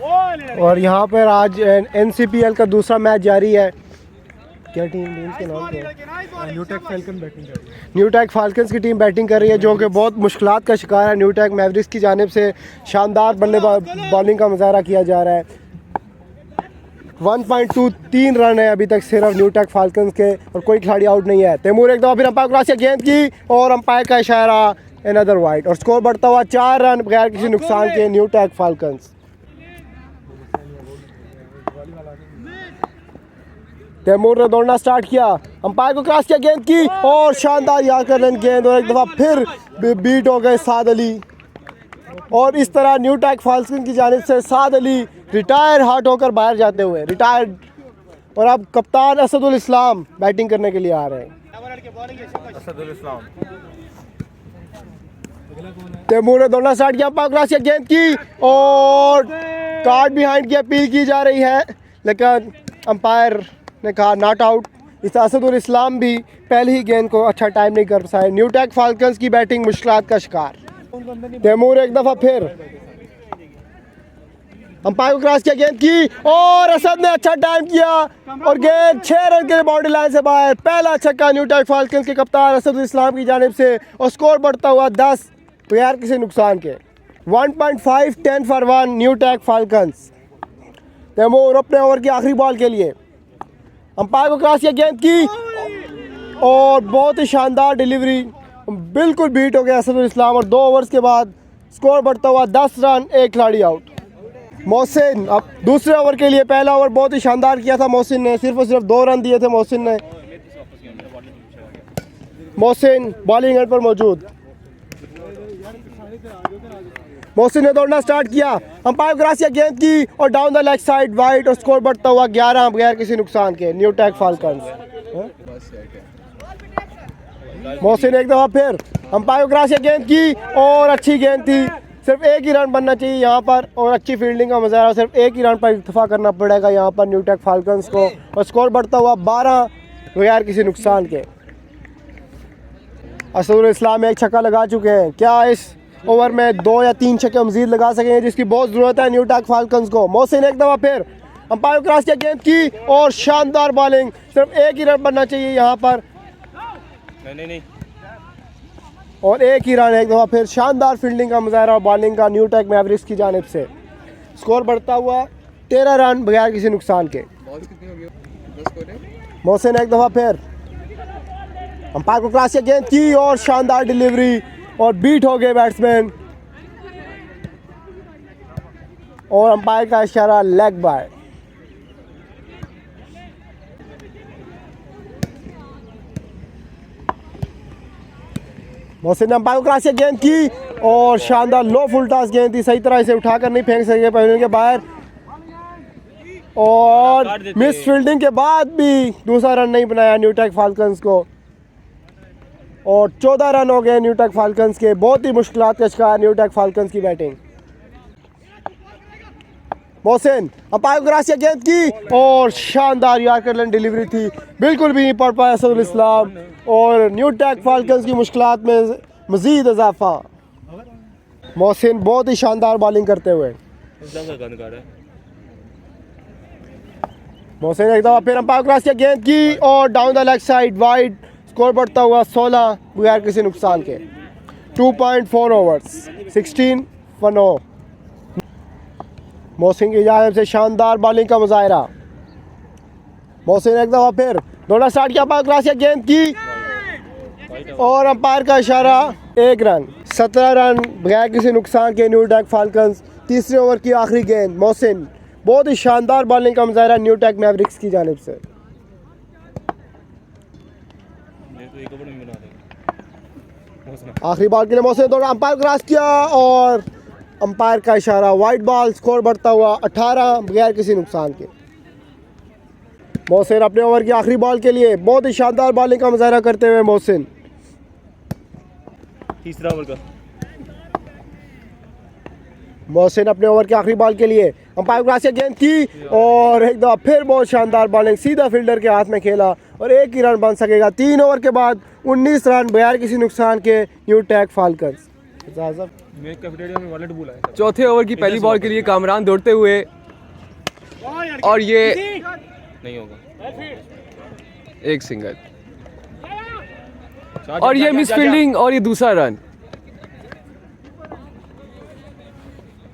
और यहाँ पर आज NCPL का दूसरा मैच जारी है। क्या टीम के नाम क्या है? न्यूटेक फैल्कन बैटिंग कर रही है। न्यूटेक फाल्कन्स की टीम बैटिंग कर रही है, जो कि बहुत मुश्किलात का शिकार है। न्यूटेक मैवरिक्स की जानिब से शानदार बॉलिंग का मुजाहरा किया जा रहा है। 1.23 रन है अभी तक सिर्फ न्यूटेक फाल्कन्स के, और कोई खिलाड़ी आउट नहीं है। तैमूर एक दफ़ा फिर अंपायर क्रॉस गेंद की और अंपायर का इशारा, अनदर वाइड, और स्कोर बढ़ता हुआ 4 रन बगैर किसी नुकसान के न्यूटेक फाल्कन्स। तैमूर ने दौड़ना स्टार्ट किया, अंपायर को क्रॉस किया गेंद की और शानदार याकरन गेंद, और एक दफ़ा फिर बीट हो गए साद अली। और इस तरह न्यूटेक फाल्कन्स की जानिब से साद अली रिटायर हार्ट होकर बाहर जाते हुए रिटायर्ड, और अब कप्तान असदुल इस्लाम बैटिंग करने के लिए आ रहे हैं। तैमूर ने दौड़ना स्टार्ट किया, अंपायर क्रॉस किया गेंद की और कार्ड बिहाइंड की अपील की जा रही है, लेकिन अंपायर ने कहा नॉट आउट। इस असदुल इस्लाम भी पहली ही गेंद को अच्छा टाइम नहीं कर पाए। न्यूटेक फाल्कन्स की बैटिंग मुश्किलात का शिकार। तैमूर एक दफ़ा फिर अंपायर को क्रॉस किया गेंद की और असद ने अच्छा टाइम किया और गेंद 6 रन के बाउंड्री लाइन से बाहर। पहला छक्का न्यूटेक फाल्कन्स के कप्तान असदुल इस्लाम की जानिब से, और स्कोर बढ़ता हुआ 10 बगैर किसी नुकसान के। 1.5 10 for 1 न्यूटेक फाल्कन्स। तैमूर अपने ओवर की आखिरी बॉल के लिए अंपायर को क्रॉस किया गेंद की और बहुत ही शानदार डिलीवरी, बिल्कुल बीट हो गया असदुल इस्लाम, और 2 ओवर्स के बाद स्कोर बढ़ता हुआ 10 रन, एक खिलाड़ी आउट। मोहसिन अब दूसरे ओवर के लिए, पहला ओवर बहुत ही शानदार किया था मोहसिन ने, सिर्फ और सिर्फ 2 रन दिए थे मोहसिन ने। मोहसिन बॉलिंग एंड पर मौजूद, मोहसिन ने दौड़ना स्टार्ट किया, अंपायर क्रॉस किया गेंद की और down the leg side wide, और स्कोर बढ़ता हुआ 11 बगैर किसी नुकसान के न्यूटेक फाल्कन्स। मोहसिन एक दफ़ा फिर अंपायर क्रॉस किया गेंद की और अच्छी गेंद थी, सिर्फ एक ही रन बनना चाहिए यहाँ पर, और अच्छी फील्डिंग का मुजाहरा, सिर्फ एक ही रन पर इत्तेफाक करना पड़ेगा यहाँ पर न्यूटेक फाल्कन्स को, और स्कोर बढ़ता हुआ 12 बगैर किसी नुकसान के। असदुल इस्लाम एक छक्का लगा चुके हैं, क्या इस ओवर में 2 या 3 छक्के मजीद लगा सकेंगे, जिसकी बहुत ज़रूरत है न्यूटेक फाल्कन्स को। मोहसिन एक दफ़ा फिर अंपायर क्रॉस किया गेंद की और शानदार बॉलिंग, सिर्फ एक ही रन बनना चाहिए यहाँ पर, नहीं। और एक ही रन, एक दफ़ा फिर शानदार फील्डिंग का मुजाहरा और बॉलिंग का न्यूटेक मैवरिक्स की जानिब से। स्कोर बढ़ता हुआ 13 रन बगैर किसी नुकसान के। मोहसिन एक दफ़ा फिर अंपायर को क्रॉस किया गेंद की और शानदार डिलीवरी, और बीट हो गए बैट्समैन, और अंपायर का इशारा लेग बाय। मोहसिन ने अंपायर को क्रॉस किया गेंद की और शानदार लो फुल टॉस गेंद थी, सही तरह इसे उठाकर नहीं फेंक सके पवेलियन के बाहर, और मिस फील्डिंग के बाद भी दूसरा रन नहीं बनाया न्यूटेक फाल्कन्स को, और 14 रन हो गए न्यूटेक फाल्कन्स के। बहुत ही मुश्किलात का शिकार न्यूटेक फाल्कन्स की बैटिंग। मोहसिन अंपायर को क्रॉस किया गेंद की और शानदार यार्कर डिलीवरी थी, बिल्कुल भी नहीं पड़ पाया असदुल इस्लाम, और न्यूटेक फाल्कन्स की मुश्किलात में मज़ीद इजाफा। मोहसिन बहुत ही शानदार बॉलिंग करते हुए। मोहसिन एक दफ़ा फिर अंपायर क्रॉस किया गेंद की और down the leg side wide, score बढ़ता हुआ 16 बगैर किसी नुकसान के। 2.4 ओवर्स 16 for 0। मोहसिन की जानिब से शानदार बॉलिंग का मुजाहरा। मोहसिन एक दफ़ा फिर दौड़ना स्टार्ट किया, अंपायर क्रॉस किया गेंद की और अंपायर का इशारा, 1 रन। 17 रन बगैर किसी नुकसान के न्यूटेक फाल्कन्स। तीसरे ओवर की आखिरी गेंद, मोहसिन बहुत ही शानदार बॉलिंग का मुजाहरा न्यूटेक मैवरिक्स की जानिब से। आखिरी बॉल के लिए मोहसिन दौड़ा, अंपायर क्रॉस किया और अंपायर का इशारा, वाइड बॉल। स्कोर बढ़ता हुआ 18 बगैर किसी नुकसान के। मोहसिन अपने ओवर की आखिरी बॉल के लिए बहुत ही शानदार बॉलिंग का मुजाहरा करते हुए मोहसिन। तीसरा ओवर का मोहसिन अपने ओवर की आखिरी बॉल के लिए अंपायर क्रॉस किया गेंद की और एक दफ़ा फिर बहुत शानदार बॉलिंग, सीधा फील्डर के हाथ में खेला और 1 ही रन बन सकेगा। 3 ओवर के बाद 19 रन बगैर किसी नुकसान के न्यूटेक फाल्कन्स। मेरे कैफेटेरिया में वॉलेट भूला है। चौथे ओवर की पहली बॉल के लिए कामरान दौड़ते हुए और ये नहीं होगा। एक सिंगल और ये मिस फील्डिंग और ये दूसरा रन।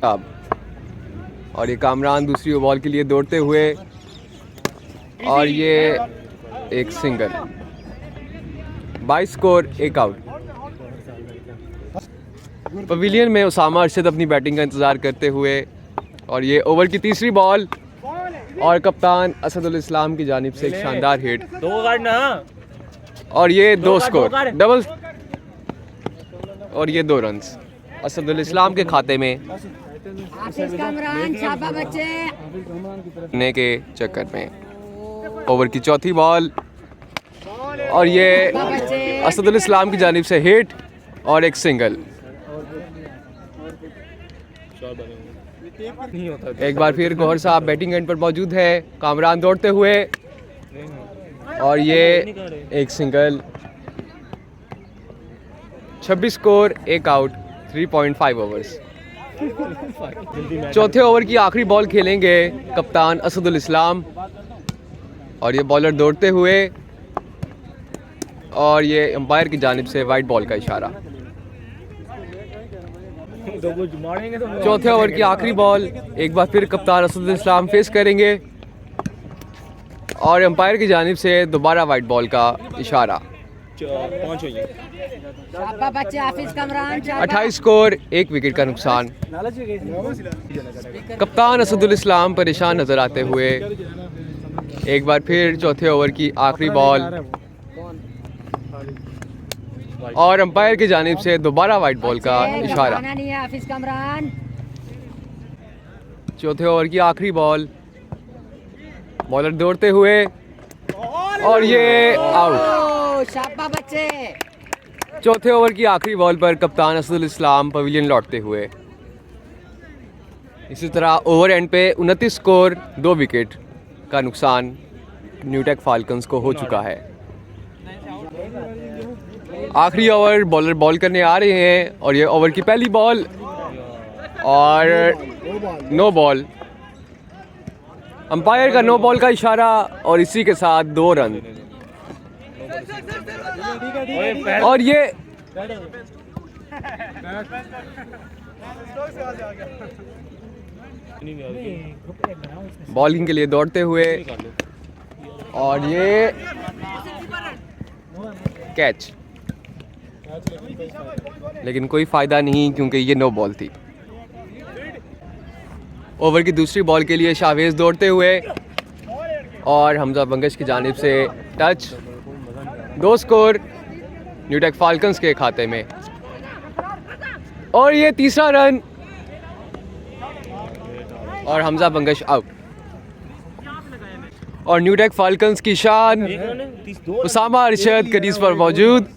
अब और ये कामरान दूसरी बॉल के लिए दौड़ते हुए और ये एक सिंगल। 22 स्कोर, एक आउट। पवेलियन में उसामा अरशद अपनी बैटिंग का इंतजार करते हुए और ये ओवर की तीसरी बॉल और कप्तान असदुल इस्लाम की जानिब से एक शानदार हिट 2 गार्ड ना और ये 2 स्कोर डबल और ये 2 रन्स असदुल इस्लाम के खाते में ने के चक्कर में। ओवर की चौथी बॉल और ये असदुल इस्लाम की जानिब से हिट और एक सिंगल। एक बार फिर गौहर साहब बैटिंग एंड पर मौजूद है। कामरान दौड़ते हुए और ये एक सिंगल। 26 स्कोर, एक आउट, 3.5 ओवर्स। चौथे ओवर की आखिरी बॉल खेलेंगे कप्तान असदुल इस्लाम और ये बॉलर दौड़ते हुए और ये अंपायर की जानिब से वाइड बॉल का इशारा। चौथे ओवर की आखिरी बॉल एक बार फिर कप्तान असदुल इस्लाम फेस करेंगे और अंपायर की जानिब से दोबारा वाइड बॉल का इशारा। 28 स्कोर, एक विकेट का नुकसान। कप्तान असदुल इस्लाम परेशान नजर आते हुए एक बार फिर चौथे ओवर की आखिरी बॉल और अंपायर की जानिब से दोबारा वाइड बॉल का इशारा। चौथे ओवर की आखिरी बॉल, बॉलर दौड़ते हुए और ये आउट। चौथे ओवर की आखिरी बॉल पर कप्तान असदुल इस्लाम पवेलियन लौटते हुए। इसी तरह ओवर एंड पे 29 स्कोर, 2 विकेट का नुकसान न्यूटेक फाल्कन्स को हो चुका है। आखिरी ओवर बॉलर बॉल करने आ रहे हैं और ये ओवर की पहली बॉल और नो बॉल। अंपायर का नो बॉल का इशारा और इसी के साथ 2 रन और ये बॉलिंग के लिए दौड़ते हुए और ये कैच, लेकिन कोई फायदा नहीं क्योंकि ये नो बॉल थी। ओवर की दूसरी बॉल के लिए शावेज दौड़ते हुए और हमजा बंगश की जानिब से टच। 2 स्कोर न्यूटेक फाल्कन्स के खाते में और ये तीसरा रन और हमजा बंगश आउट। और न्यूटेक फाल्कन्स की शान उसामा अरशद क्रीज पर मौजूद।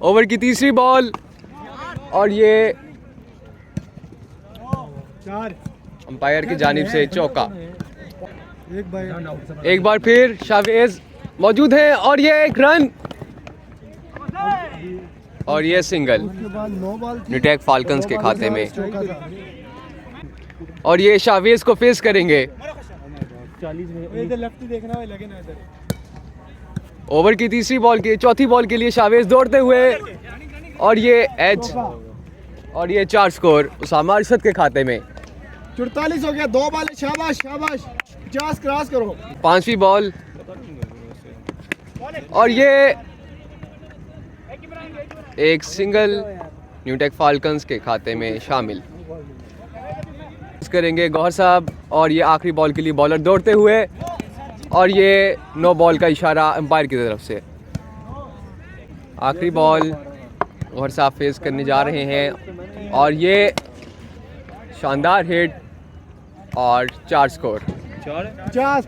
ओवर की तीसरी बॉल और ये अंपायर की जानिब से चौका। एक बार फिर शावेज मौजूद है और ये एक रन और ये सिंगल न्यूटेक फाल्कन्स के खाते में। और ये शावेज को फेस करेंगे। ओवर की तीसरी बॉल के चौथी बॉल के लिए शावेज दौड़ते हुए और ये एज और ये 4 स्कोर उसामा अरशद के खाते में। 44 हो गया, 2 बॉल, शाबाश शाबाश, 50 क्रॉस करो। 5वीं बॉल और ये एक सिंगल न्यूटेक फाल्कन्स के खाते में शामिल करेंगे गौहर साहब। और ये आखिरी बॉल के लिए बॉलर दौड़ते हुए और ये नो बॉल का इशारा अंपायर की तरफ से। आखिरी बॉल गौहर साहब फेस करने जा रहे हैं और ये शानदार हिट और 4 स्कोर। 50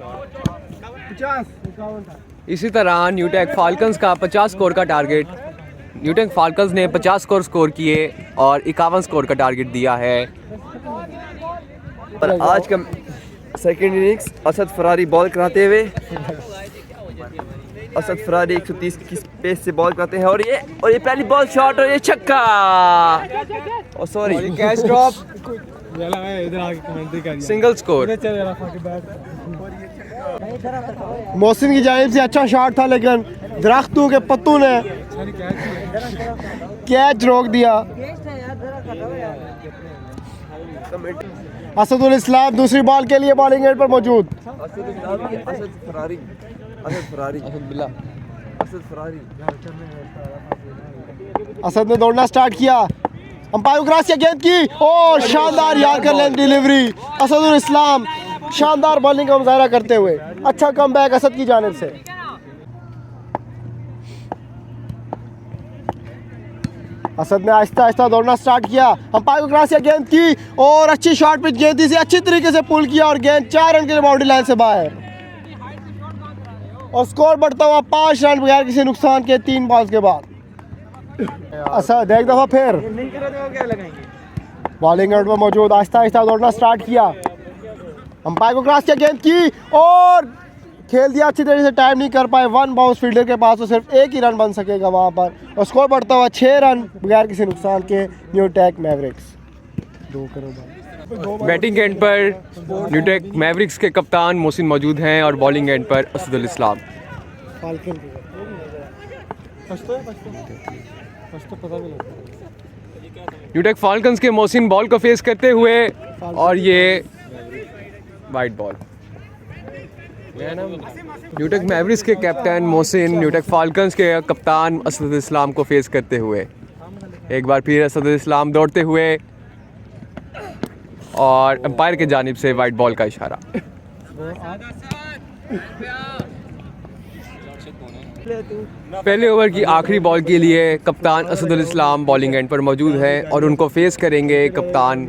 इसी तरह न्यूटेक फाल्कन्स का 50 स्कोर का टारगेट, न्यूटेक फाल्कन्स ने 50 स्कोर किए और 51 स्कोर का टारगेट दिया है। पर आज का second innings Asad Ferrari ball कराते हुए असद फरारी 130 की पेस से बॉल करते हैं और ये पहली बॉल शॉट और ये छक्का। ओ सॉरी, कैच ड्रॉप, इधर आके कमेंट्री करिए। Single score. मोहसिन की जानिब से अच्छा शॉट था, लेकिन दरख्तों के पत्तों ने कैच रोक दिया। असदुल इस्लाम दूसरी बॉल के लिए बॉलिंग एंड पर मौजूद। असद फरारी असद ने दौड़ना स्टार्ट किया, अंपायर को क्रॉस किया गेंद की और शानदार यार्कर लेंथ डिलीवरी। असदुल इस्लाम शानदार बॉलिंग का मुजाहरा करते हुए अच्छा कमबैक असद की जानिब से। असद ने आहिस्ता आहिस्ता दौड़ना स्टार्ट किया, अंपायर को क्रॉस किया गेंद की और अच्छी शॉट पिच गेंद से अच्छी तरीके से पुल किया और गेंद 4 रन के लिए बाउंड्री लाइन से बाहर। और स्कोर बढ़ता हुआ 5 रन बगैर किसी नुकसान के 3 बॉल्स के बाद। असद एक दफा फिर बॉलिंग एंड पर मौजूद, आहिस्ता आहिस्ता दौड़ना स्टार्ट किया, अंपायर को क्रॉस किया गेंद की और खेल दिया अच्छी तरीके से, टाइम नहीं कर पाए। 1 बाउंस फील्डर के पास तो सिर्फ 1 ही रन बन सकेगा वहाँ पर और स्कोर बढ़ता हुआ 6 रन बगैर किसी नुकसान के Newtech Mavericks. 2 crore. Batting and पर न्यूटेक मैवरिक्स के कप्तान मोहसिन मौजूद हैं और बॉलिंग एंड पर असदुल इस्लाम। न्यूटेक फाल्कन्स के मोहसिन बॉल को फेस करते हुए और ये वाइड बॉल। न्यूटेक मैवरिक्स के कैप्टन मोहसिन न्यूटेक फाल्कन्स के कप्तान असदुल इस्लाम को फेस करते हुए एक बार फिर असदुल इस्लाम दौड़ते हुए और अंपायर के जानिब से वाइड बॉल का इशारा। पहले ओवर की आखिरी बॉल के लिए कप्तान असदुल इस्लाम बॉलिंग एंड पर मौजूद हैं और उनको फेस करेंगे कप्तान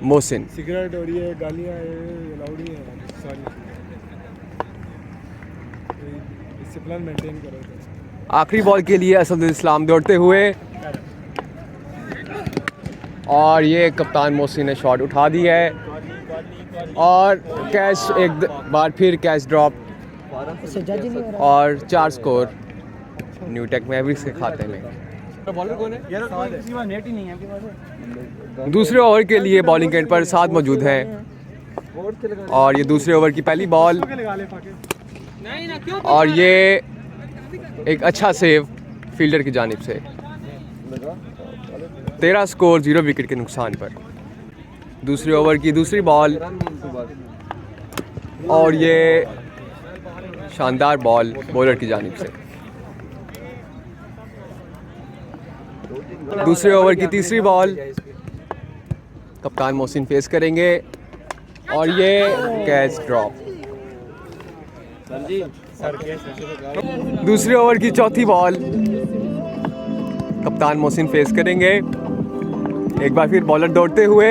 मोहसिन। सिगरेट और ये गालियाँ अलाउड नहीं है सारी, डिसिप्लिन मेंटेन करो। आखिरी बॉल के लिए असदुल इस्लाम दौड़ते हुए और ये कप्तान मोहसिन ने शॉट उठा दी है और कैच एक बार फिर कैच ड्रॉप और 4 स्कोर न्यूटेक मैवरिक्स के खाते में। दूसरे ओवर के लिए बॉलिंग एंड पर 7 मौजूद हैं और ये दूसरे ओवर की पहली बॉल और ये एक अच्छा सेव फील्डर की जानिब से। 13 स्कोर 0 विकेट के नुकसान पर। दूसरे ओवर की दूसरी बॉल और ये शानदार बॉल बॉलर की जानिब से। दूसरे ओवर की तीसरी बॉल कप्तान मोहसिन फेस करेंगे और ये कैच ड्रॉप। दूसरे ओवर की चौथी बॉल कप्तान मोहसिन फेस करेंगे, एक बार फिर बॉलर दौड़ते हुए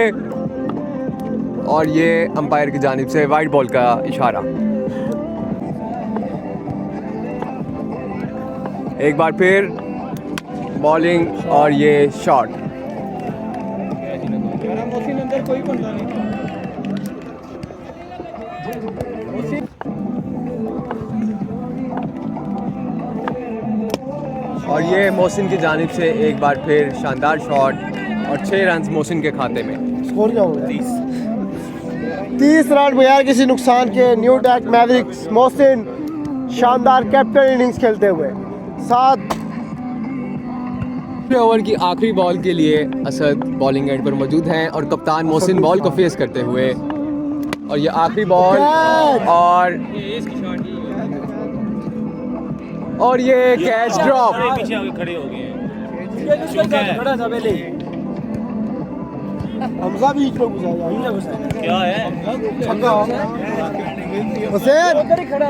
और ये अंपायर की जानिब से वाइड बॉल का इशारा। एक बार फिर बॉलिंग और ये शॉट। और ये मोहसिन की जानिब से एक बार फिर शानदार शॉट और 6 रन मोहसिन के खाते में। स्कोर क्या होगा? 30 रन बगैर किसी नुकसान के न्यूटेक मैवरिक्स। मोहसिन शानदार कैप्टन इनिंग्स खेलते हुए 7 ओवर की आखिरी बॉल के लिए असद बॉलिंग एंड पर मौजूद हैं और कप्तान मोहसिन बॉल को फेस करते हुए और ये आखिरी बॉल और ये कैच ड्रॉप। पीछे आगे खड़े हो गए हैं। हमजा बीच में घुसा क्या है?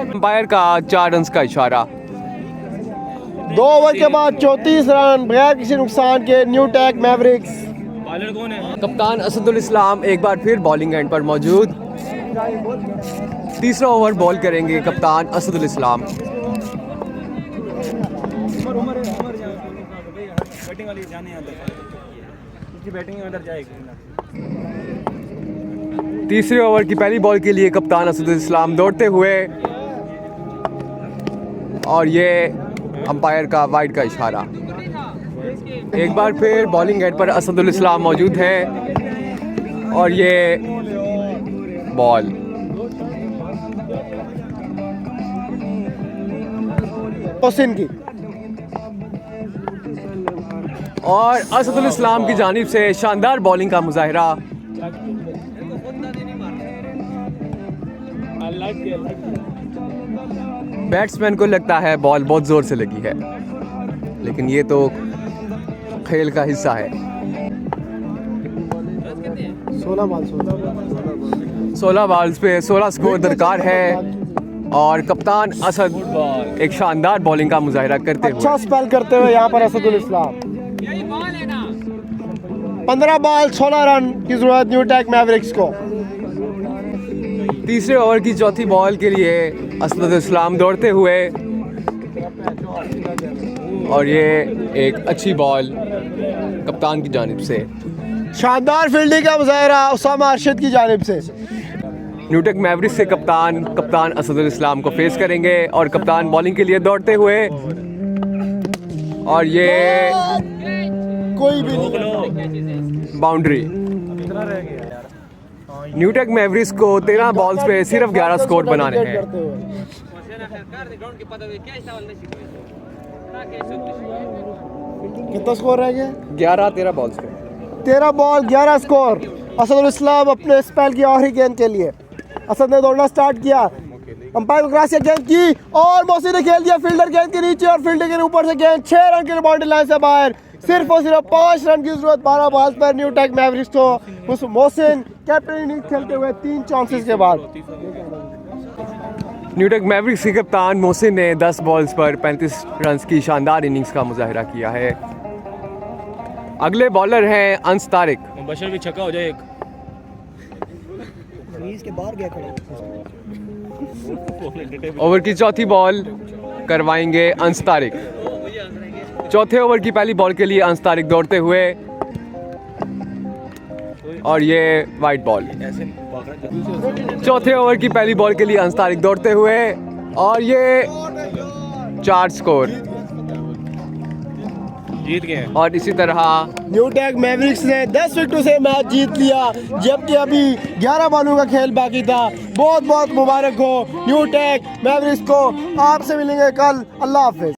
अंपायर का 4 रन का इशारा। 2 ओवर के बाद 34 रन बगैर किसी नुकसान के न्यूटेक मैवरिक्स। बॉलर कौन है? कप्तान असदुल इस्लाम एक बार फिर बॉलिंग एंड पर मौजूद। तीसरा ओवर बॉल करेंगे कप्तान असदुल इस्लाम। बैटिंग वाली जाने इसकी बैटिंग अंदर जाएगी। तीसरे ओवर की पहली बॉल के लिए कप्तान असदुल इस्लाम दौड़ते हुए और ये अंपायर का वाइड का इशारा। एक बार फिर बॉलिंग एड पर असदुल इस्लाम मौजूद है और ये बॉल मोहसिन की और असदुल इस्लाम की जानिब से शानदार बॉलिंग का मुजाहिरा। बैट्समैन को लगता है बॉल बहुत ज़ोर से लगी है, लेकिन ये तो खेल का हिस्सा है। 16 बॉल्स पे 16 स्कोर दरकार है और कप्तान असद एक शानदार बॉलिंग का मुजाहिरा करते अच्छा हुए स्पेल करते हुए यहाँ पर असदुल इस्लाम। 15 बॉल 16 रन की जरूरत न्यू टेक मैवरिक्स को। तीसरे ओवर की चौथी बॉल के लिए असदुल इस्लाम दौड़ते हुए और ये एक अच्छी बॉल कप्तान की जानिब से। शानदार फील्डिंग का मुजाहिरा उसामा अरशद की जानिब से। न्यूटेक मैवरिक्स से कप्तान असदुल इस्लाम को फेस करेंगे और कप्तान बॉलिंग के लिए दौड़ते हुए और ये कोई भी नहीं। बाउंड्री। न्यूटेक मैवरिक्स को 13 बॉल्स पे सिर्फ 11 स्कोर बनाने हैं। कितना स्कोर रह गया? 11-13 बॉल्स पे 13 बॉल 11 स्कोर। असदुल इस्लाम अपने स्पेल की आखिरी गेंद के लिए। असद ने दौड़ना स्टार्ट किया, अंपायर को क्रॉस गेंद की और मोहसिन ने खेल दिया फील्डर गेंद के नीचे और फील्डर के ऊपर से गेंद 6 रन के बाउंड्री लाइन से बाहर। सिर्फ और सिर्फ 5 रन की जरूरत 12 बॉल्स पर न्यू टेक मैवरिक्स को। उस मोहसिन कैप्टन इनिंग्स खेलते हुए 3 चांसेस के बाद। न्यूटेक मैवरिक्स के कप्तान मोहसिन ने 10 बॉल्स पर 35 रन की शानदार इनिंग्स का मुजाहिरा किया है। अगले बॉलर हैं अंस तारिक। बशर भी छक्का हो जाए एक। ओवर की चौथी बॉल करवाएंगे अंस तारिक। चौथे ओवर की पहली बॉल के लिए अंस तारिक दौड़ते हुए और ये वाइड बॉल। चौथे ओवर की पहली बॉल के लिए अंस तारिक दौड़ते हुए और ये 4 स्कोर जीत गए। और इसी तरह न्यू टेक मैवरिक्स ने 10 विकेटों से मैच जीत लिया, जबकि अभी 11 बॉलों का खेल बाकी था। बहुत बहुत मुबारक हो न्यू टेक मैवरिक्स को। आपसे मिलेंगे कल। अल्लाह हाफिज।